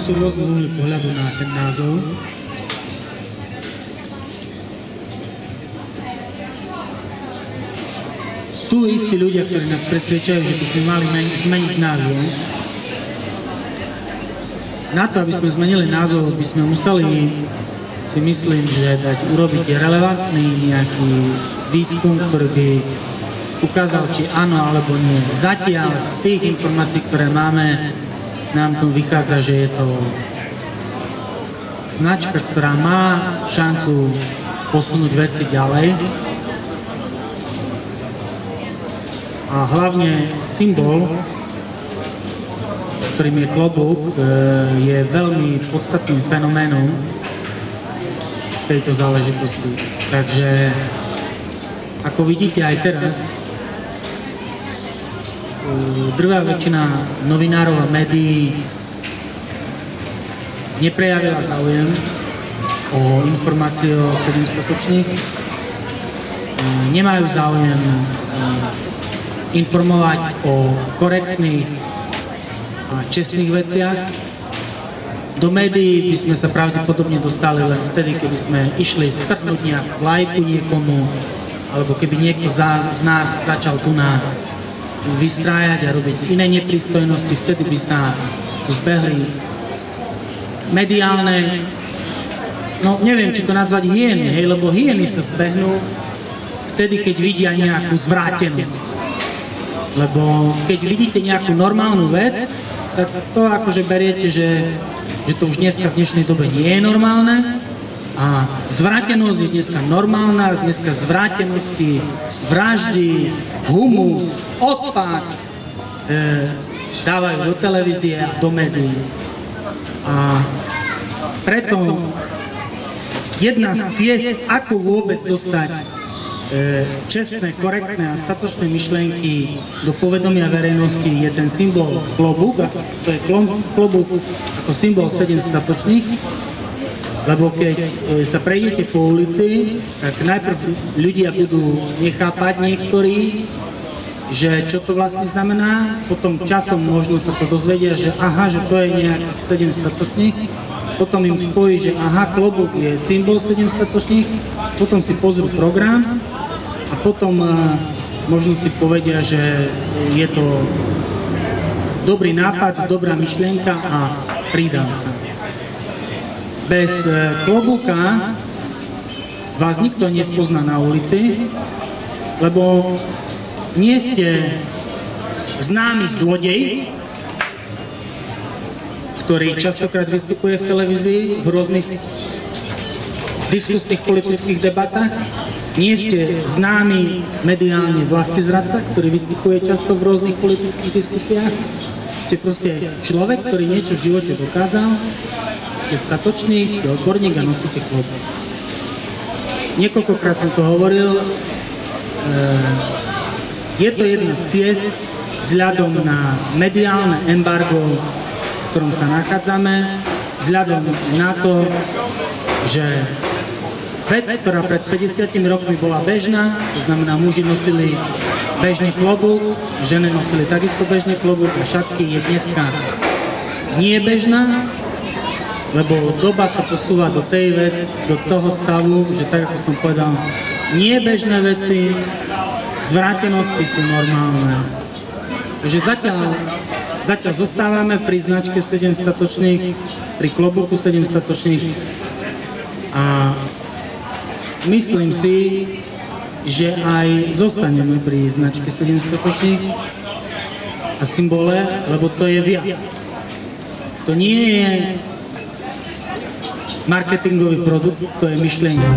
sú rôzne uhly pohľadu na ten názov. Sú istí ľudia, ktorí nás presvedčajú, že by sme mali zmeniť názov. Na to, aby sme zmenili názov, by sme museli, si myslím, že urobiť relevantný nejaký výskum, ktorý by ukázal, či áno alebo nie. Zatiaľ z tých informácií, ktoré máme, nám tu vychádza, že je to značka, ktorá má šancu posunúť veci ďalej. A hlavne symbol, ktorým je klobúk, je veľmi podstatným fenoménom tejto záležitosti. Takže, ako vidíte aj teraz, drvá väčšina novinárov a médií neprejavila záujem o informácie o 700-točných. Nemajú záujem informovať o korektných a čestných veciach. Do médií by sme sa pravdepodobne dostali len vtedy, keby sme išli strhnúť nejakú lajku niekomu, alebo keby niekto z nás začal tu vystrájať a robiť iné neprístojnosti, vtedy by sa tu zbehli mediálne, no neviem, či to nazvať hyeny, hej, lebo hyeny sa zbehnú vtedy, keď vidia nejakú zvrátenosť. Lebo keď vidíte nejakú normálnu vec, tak to akože beriete, že to už dneska v dnešnej dobe nie je normálne a zvrátenosť je dneska normálna, dneska zvrátenosti, vraždy, humus, odpad dávajú do televízie a do médií. A preto jedna z ciest, ako vôbec dostať čestné, korektné a statočné myšlienky do povedomia verejnosti, je ten symbol klobúk, a to je klobúk ako symbol 7 statočných, lebo keď sa prejdete po ulici, tak najprv ľudia budú nechápať niektorí, že čo to vlastne znamená, potom časom možno sa to dozvedia, že aha, že to je nejakých 7 statočných, potom im spojí, že aha, klobúk je symbol 7 statočných, potom si pozrú program a potom možno si povedia, že je to dobrý nápad, dobrá myšlienka a pridám sa. Bez klobúka vás nikto nespozná na ulici, lebo nie ste známy zlodej, ktorý častokrát vystupuje v televízii v rôznych diskusných politických debatách. Nie ste známy mediálne vlastizradca, ktorý vystupuje často v rôznych politických diskusiách. Ste proste človek, ktorý niečo v živote dokázal. Ste statočný, ste odborník a nosíte klobúk. Niekoľkokrát som to hovoril. Je to jedna z ciest vzhľadom na mediálne embargo, v ktorom sa nachádzame, vzhľadom na to, že vec, ktorá pred 50 rokmi bola bežná, to znamená, muži nosili bežný klobúk, ženy nosili takisto bežný klobúk a šatky, je dneska nie bežná, lebo doba sa posúva do toho stavu, že tak ako som povedal, nie bežné veci, zvrátenosti sú normálne. Takže zatiaľ zostávame pri značke 7 statočných, pri klobúku 7 statočných a myslím si, že aj zostaneme pri značke 7 statočných a symbole, lebo to je viac. To nie je marketingový produkt, to je myšlienka.